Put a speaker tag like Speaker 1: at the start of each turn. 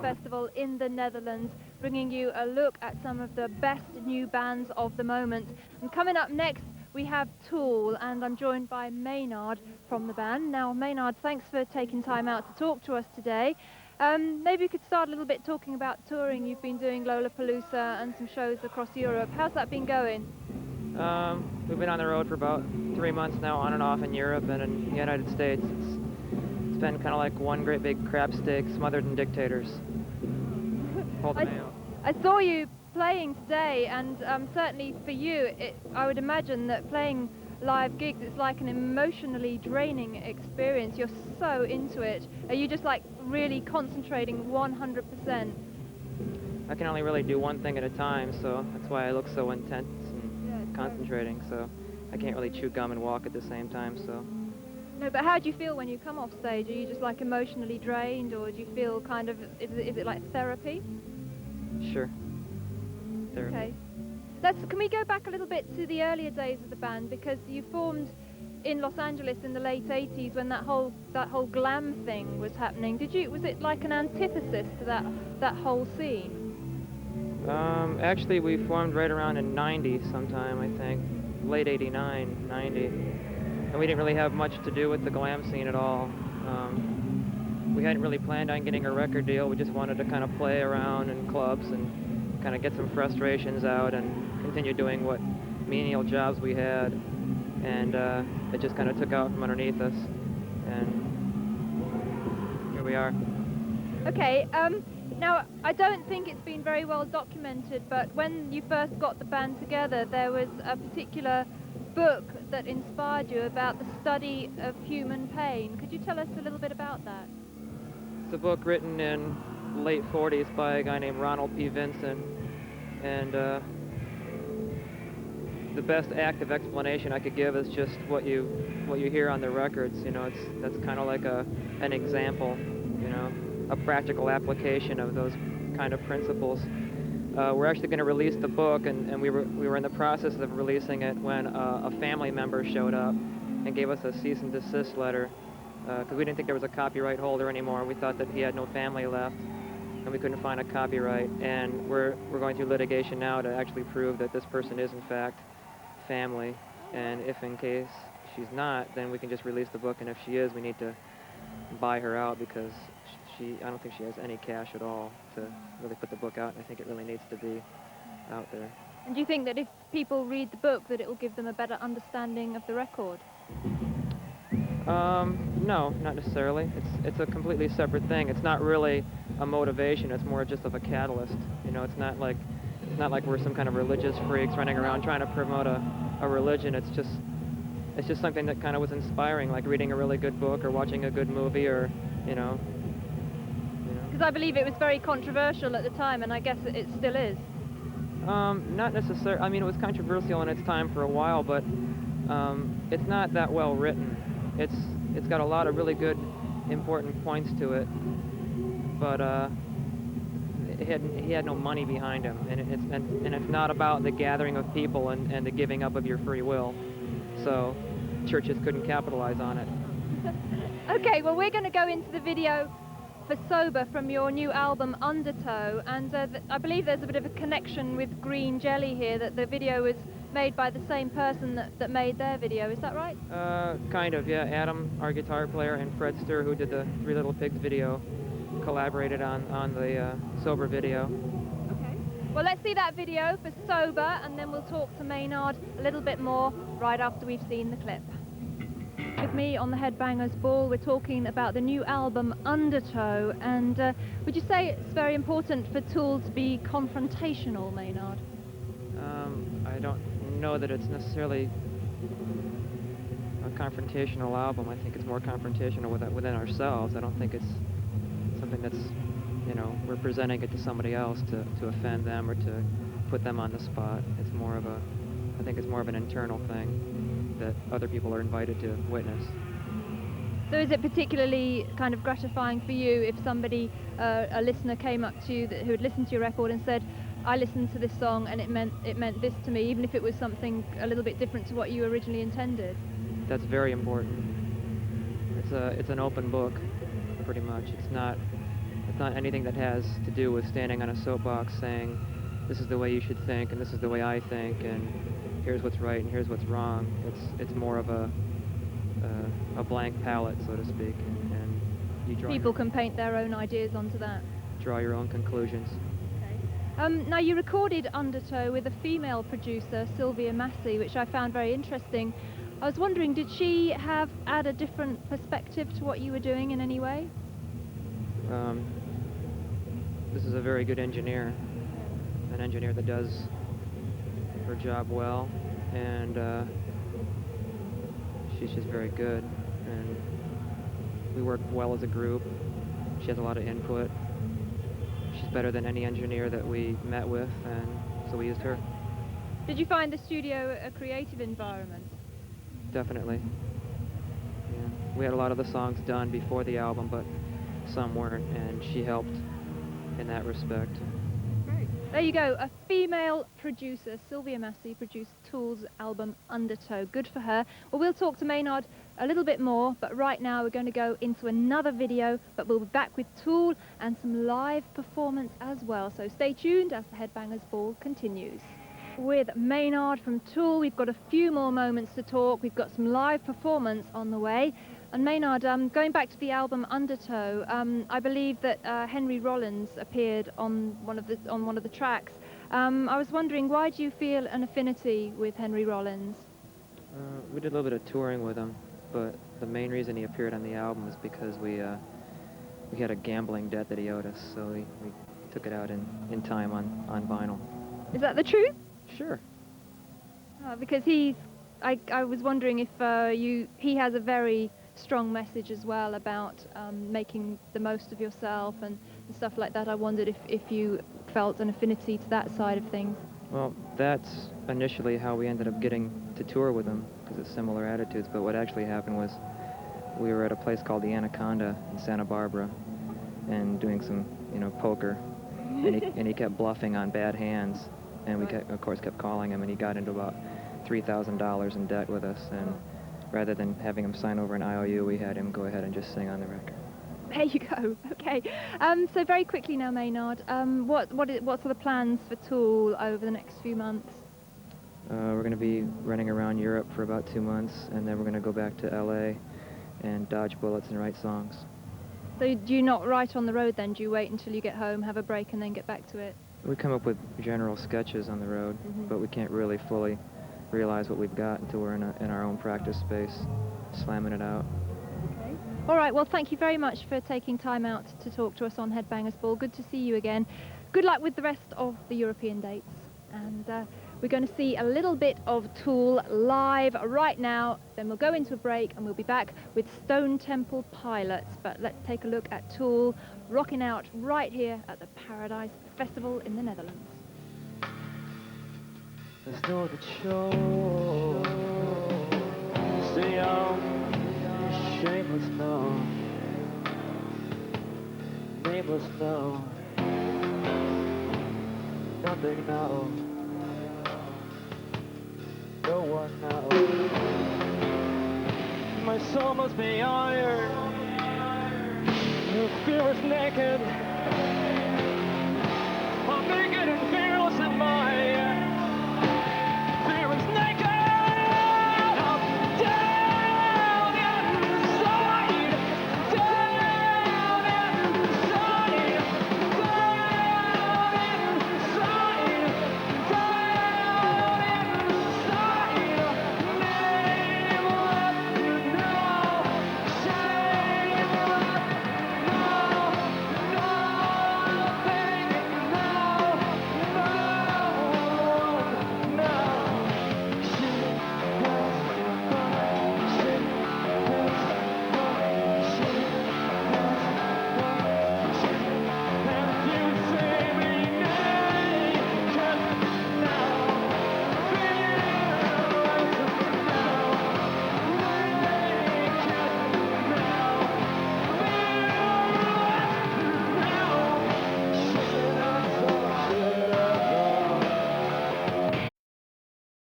Speaker 1: festival in the Netherlands, bringing you a look at some of the best new bands of the moment. And coming up next, we have Tool, and I'm joined by Maynard from the band. Now, Maynard, thanks for taking time out to talk to us today. Maybe you could start a little bit talking about touring. You've been doing Lollapalooza and some shows across Europe. How's that been going?
Speaker 2: We've been on the road for about 3 months now, on and off in Europe and in the United States. It's been kind of like one great big crab steak smothered in dictators. Hold the mail.
Speaker 1: I saw you playing today, and certainly for you, I would imagine that playing live gigs, it's like an emotionally draining experience. You're so into it. Are you just like really concentrating 100%?
Speaker 2: I can only really do one thing at a time, so that's why I look so intense and concentrating. So I can't really chew gum and walk at the same time. So.
Speaker 1: No, but how do you feel when you come off stage? Are you just like emotionally drained, or do you feel kind of, is it like therapy?
Speaker 2: Sure. Therapy.
Speaker 1: Okay. Can we go back a little bit to the earlier days of the band, because you formed in Los Angeles in the late 80s when that whole glam thing was happening. Was it like an antithesis to that whole scene?
Speaker 2: Actually, we formed right around in 90 sometime, I think. Late 89, 90. And we didn't really have much to do with the glam scene at all. We hadn't really planned on getting a record deal. We just wanted to kind of play around in clubs and kind of get some frustrations out and continue doing what menial jobs we had. And it just kind of took out from underneath us. And here we are.
Speaker 1: Okay. Now, I don't think it's been very well documented, but when you first got the band together, there was a particular book that inspired you about the study of human pain. Could you tell us a little bit about that?
Speaker 2: It's a book written in late 40s by a guy named Ronald P. Vincent, and the best active explanation I could give is just what you hear on the records. You know, that's kind of like an example, you know, a practical application of those kind of principles. We're actually going to release the book, and we were in the process of releasing it when a family member showed up and gave us a cease and desist letter, because we didn't think there was a copyright holder anymore. We thought that he had no family left, and we couldn't find a copyright. And we're going through litigation now to actually prove that this person is in fact family. And if in case she's not, then we can just release the book. And if she is, we need to buy her out, because I don't think she has any cash at all to really put the book out, and I think it really needs to be out there.
Speaker 1: And do you think that if people read the book that it will give them a better understanding of the record?
Speaker 2: No, not necessarily. It's a completely separate thing. It's not really a motivation. It's more just of a catalyst. You know, it's not like we're some kind of religious freaks running around trying to promote a religion. It's just something that kind of was inspiring, like reading a really good book or watching a good movie, or you know.
Speaker 1: Because I believe it was very controversial at the time, and I guess it still is.
Speaker 2: Not necessarily. I mean, it was controversial in its time for a while, but it's not that well written. It's got a lot of really good, important points to it, but he had no money behind him, and it's not about the gathering of people and the giving up of your free will. So churches couldn't capitalize on it.
Speaker 1: Okay, well, we're going to go into the video for Sober from your new album Undertow, and I believe there's a bit of a connection with Green Jelly here, that the video was made by the same person that made their video. Is that right?
Speaker 2: Kind of, yeah. Adam, our guitar player, and Fred Sturr, who did the Three Little Pigs video, collaborated on the Sober video.
Speaker 1: Okay. Well, let's see that video for Sober, and then we'll talk to Maynard a little bit more right after we've seen the clip. With me on the Headbangers Ball, we're talking about the new album Undertow, and would you say it's very important for Tool to be confrontational, Maynard?
Speaker 2: I don't know that it's necessarily a confrontational album. I think it's more confrontational within ourselves. I don't think it's something that's, you know, we're presenting it to somebody else to offend them or to put them on the spot. It's more of I think it's more of an internal thing that other people are invited to witness.
Speaker 1: So is it particularly kind of gratifying for you if somebody, a listener came up to you who had listened to your record and said, I listened to this song and it meant this to me, even if it was something a little bit different to what you originally intended?
Speaker 2: That's very important. It's an open book, pretty much. It's It's not anything that has to do with standing on a soapbox saying, this is the way you should think, and this is the way I think, and here's what's right and here's what's wrong. It's more of a blank palette, so to speak, and you draw.
Speaker 1: People can paint their own ideas onto that.
Speaker 2: Draw your own conclusions.
Speaker 1: Now you recorded Undertow with a female producer, Sylvia Massey, which I found very interesting. I was wondering, did she add a different perspective to what you were doing in any way?
Speaker 2: This is a very good engineer, an engineer that does her job well, and she's just very good, and we work well as a group. She has a lot of input. She's better than any engineer that we met with, and so we used her.
Speaker 1: Did you find the studio a creative environment?
Speaker 2: Definitely. Yeah. We had a lot of the songs done before the album, but some weren't, and she helped in that respect.
Speaker 1: Great. There you go, a female producer, Sylvia Massey, produced Tool's album Undertow. Good for her. Well, we'll talk to Maynard a little bit more, but right now we're going to go into another video, but we'll be back with Tool and some live performance as well. So stay tuned as the Headbangers Ball continues. With Maynard from Tool, we've got a few more moments to talk. We've got some live performance on the way. And Maynard, going back to the album Undertow, I believe that Henry Rollins appeared on one of the tracks. I was wondering, why do you feel an affinity with Henry Rollins?
Speaker 2: We did a little bit of touring with him, but the main reason he appeared on the album is because we had a gambling debt that he owed us, so we took it out in time on vinyl.
Speaker 1: Is that the truth?
Speaker 2: Sure.
Speaker 1: Because I was wondering if he has a very strong message as well about making the most of yourself and stuff like that. I wondered if you felt an affinity to that side of things.
Speaker 2: Well, that's initially how we ended up getting to tour with him, because it's similar attitudes, but what actually happened was we were at a place called the Anaconda in Santa Barbara and doing some, poker, and he kept bluffing on bad hands, and we of course kept calling him, and he got into about $3,000 in debt with us, and rather than having him sign over an IOU, we had him go ahead and just sing on the record.
Speaker 1: There you go. Okay. So very quickly now, Maynard, what are the plans for Tool over the next few months?
Speaker 2: We're going to be running around Europe for about 2 months, and then we're going to go back to LA and dodge bullets and write songs.
Speaker 1: So do you not write on the road then? Do you wait until you get home, have a break, and then get back to it?
Speaker 2: We come up with general sketches on the road, but we can't really fully realize what we've got until we're in our own practice space, slamming it out.
Speaker 1: Okay. All right, well, thank you very much for taking time out to talk to us on Headbangers Ball. Good to see you again. Good luck with the rest of the European dates. And we're going to see a little bit of Tool live right now. Then we'll go into a break and we'll be back with Stone Temple Pilots. But let's take a look at Tool rocking out right here at the Paradise Festival in the Netherlands.
Speaker 3: There's no to show. Stay on, shameless no, nameless no, nothing no, no one knows. My soul must be iron, your fear is naked.